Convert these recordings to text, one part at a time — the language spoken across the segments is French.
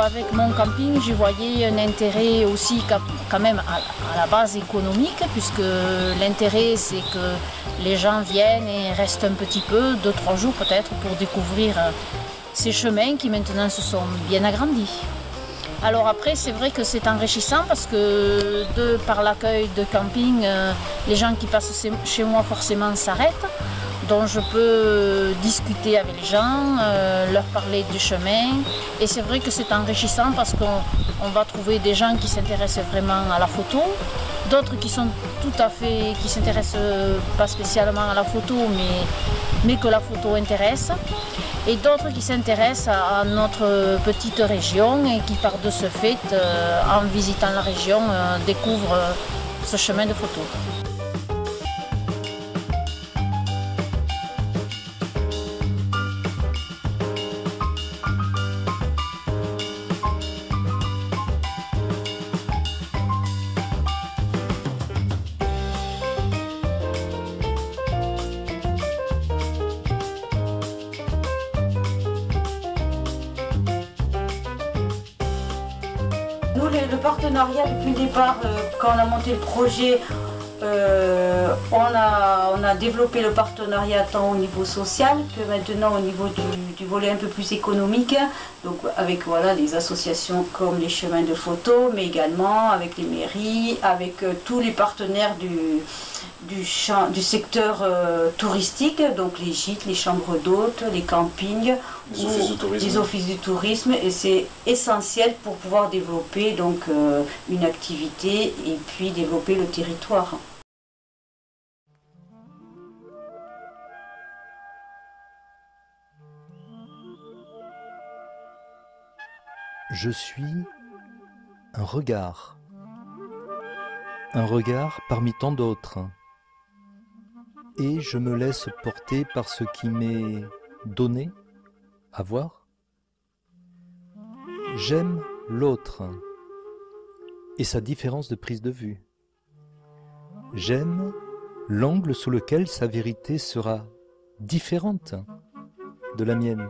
Avec mon camping, j'y voyais un intérêt aussi quand même à la base économique, puisque l'intérêt c'est que les gens viennent et restent un petit peu, 2-3 jours peut-être, pour découvrir ces chemins qui maintenant se sont bien agrandis. Alors après, c'est vrai que c'est enrichissant parce que par l'accueil de camping, les gens qui passent chez moi forcément s'arrêtent. Donc je peux discuter avec les gens, leur parler du chemin. Et c'est vrai que c'est enrichissant parce qu'on va trouver des gens qui s'intéressent vraiment à la photo, d'autres qui s'intéressent pas spécialement à la photo, mais que la photo intéresse. Et d'autres qui s'intéressent à notre petite région et qui, par de ce fait, en visitant la région, découvrent ce chemin de photo. Nous, le partenariat, depuis le départ, quand on a monté le projet, on a développé le partenariat tant au niveau social que maintenant au niveau du volet un peu plus économique, donc avec voilà, les associations comme les chemins de photo, mais également avec les mairies, avec tous les partenaires du secteur touristique, donc les gîtes, les chambres d'hôtes, les campings, les offices du tourisme, et c'est essentiel pour pouvoir développer donc une activité et puis développer le territoire. Je suis un regard parmi tant d'autres, et je me laisse porter par ce qui m'est donné à voir. J'aime l'autre et sa différence de prise de vue. J'aime l'angle sous lequel sa vérité sera différente de la mienne.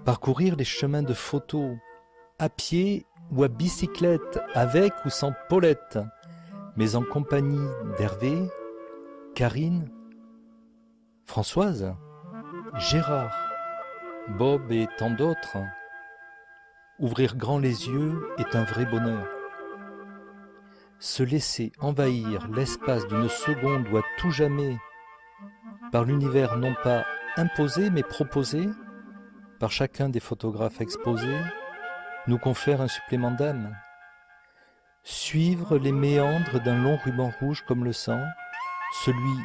Parcourir les chemins de photo à pied ou à bicyclette, avec ou sans Paulette, mais en compagnie d'Hervé, Karine, Françoise, Gérard, Bob et tant d'autres. Ouvrir grand les yeux est un vrai bonheur. Se laisser envahir l'espace d'une seconde ou à tout jamais par l'univers non pas imposé mais proposé par chacun des photographes exposés, nous confère un supplément d'âme. Suivre les méandres d'un long ruban rouge comme le sang, celui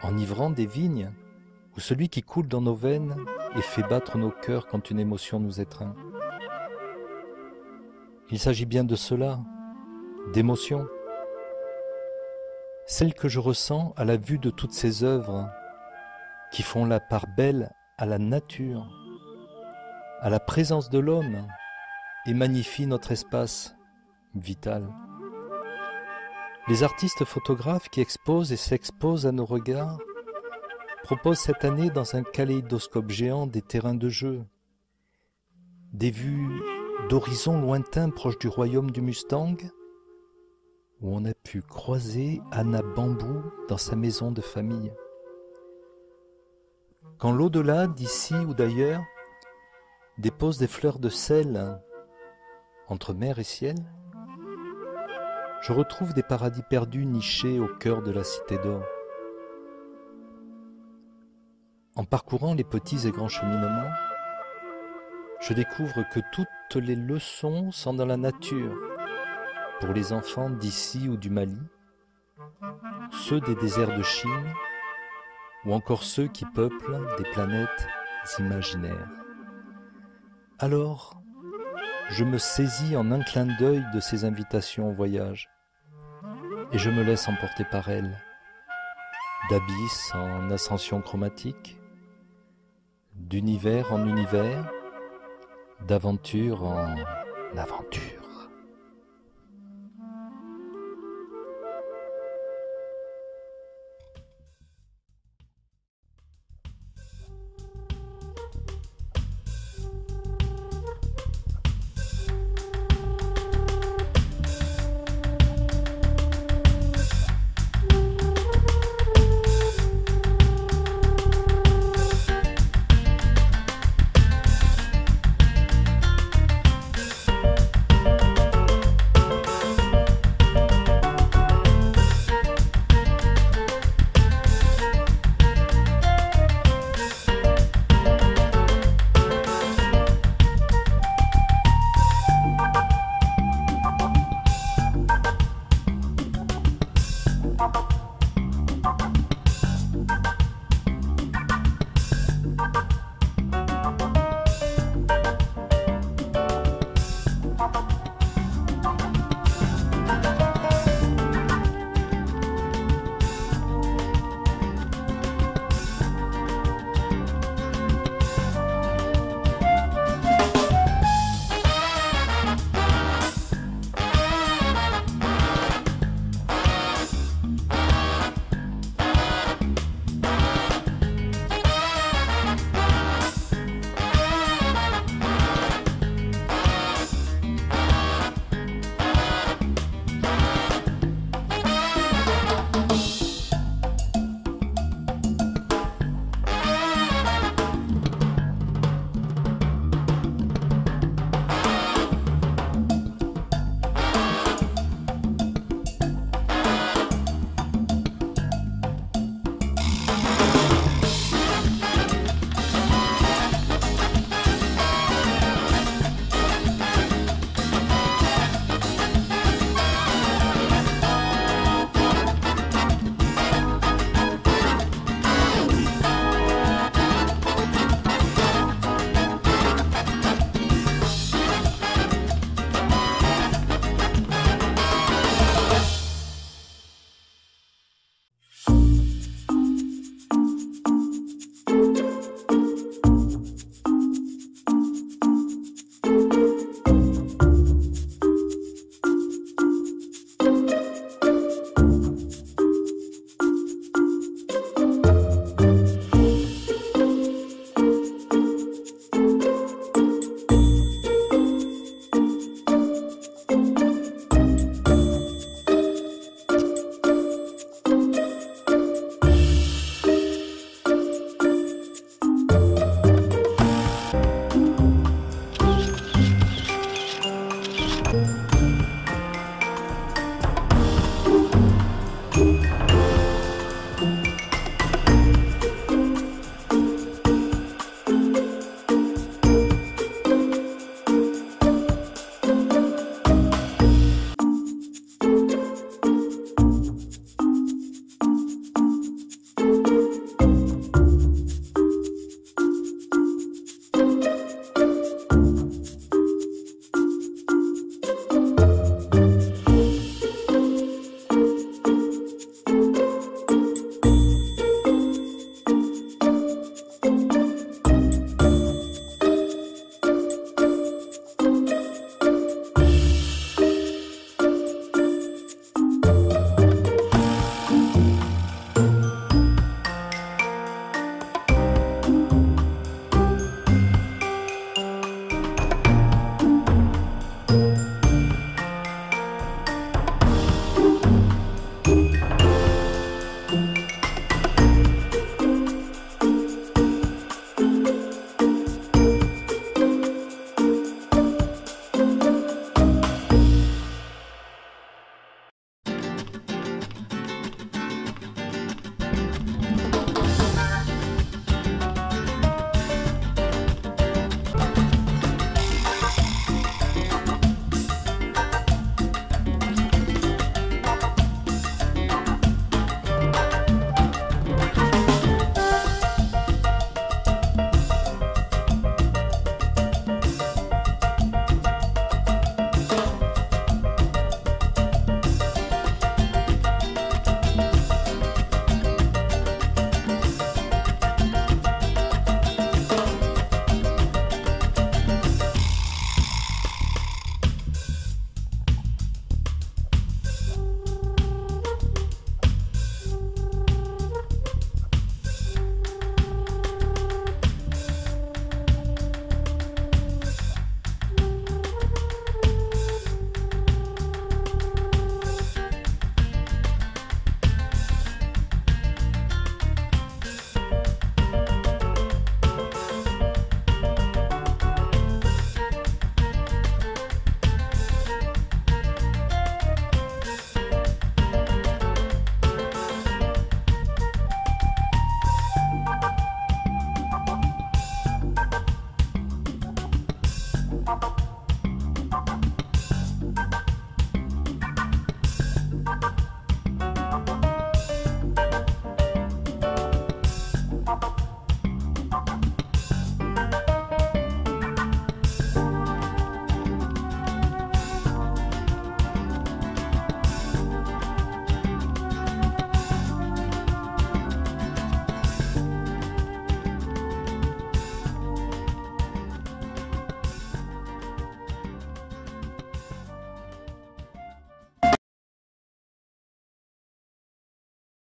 enivrant des vignes, ou celui qui coule dans nos veines et fait battre nos cœurs quand une émotion nous étreint. Il s'agit bien de cela, d'émotion. Celle que je ressens à la vue de toutes ces œuvres qui font la part belle à la nature, à la présence de l'homme, et magnifient notre espace vital. Les artistes photographes qui exposent et s'exposent à nos regards proposent cette année dans un kaléidoscope géant des terrains de jeu, des vues d'horizons lointains proches du royaume du Mustang, où on a pu croiser Anna Bambou dans sa maison de famille. Quand l'au-delà, d'ici ou d'ailleurs, dépose des fleurs de sel entre mer et ciel, je retrouve des paradis perdus nichés au cœur de la cité d'or. En parcourant les petits et grands cheminements, je découvre que toutes les leçons sont dans la nature, pour les enfants d'ici ou du Mali, ceux des déserts de Chine, ou encore ceux qui peuplent des planètes imaginaires. Alors, je me saisis en un clin d'œil de ces invitations au voyage, et je me laisse emporter par elles, d'abysse en ascension chromatique, d'univers en univers, d'aventure en aventure.